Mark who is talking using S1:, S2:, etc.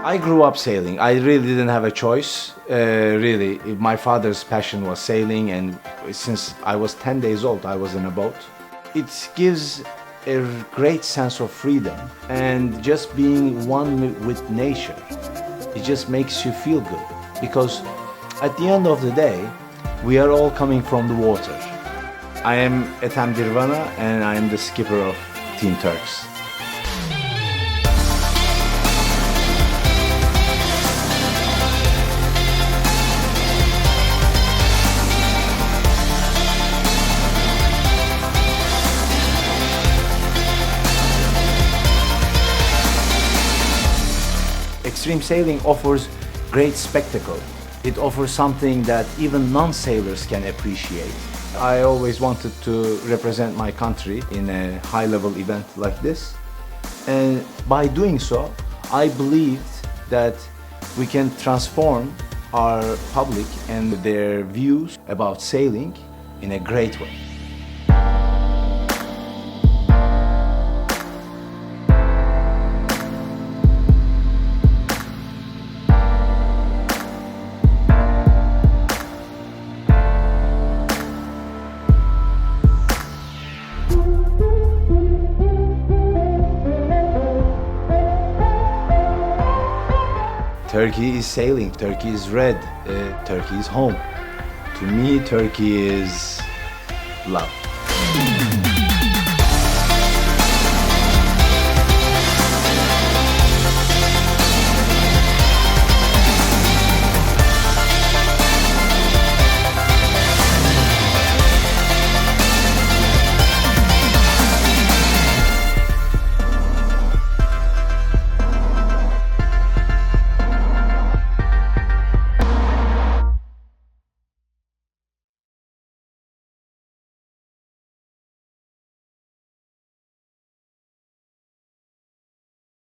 S1: I grew up sailing. I really didn't have a choice. Really, my father's passion was sailing, and since I was 10 days old, I was in a boat. It gives a great sense of freedom and just being one with nature. It just makes you feel good because at the end of the day, we are all coming from the water. I am Ethem Dirvana and I am the skipper of Team Turks. Extreme sailing offers great spectacle. It offers something that even non-sailors can appreciate. I always wanted to represent my country in a high-level event like this. And by doing so, I believed that we can transform our public and their views about sailing in a great way. Turkey is sailing, Turkey is red, Turkey is home. To me, Turkey is love.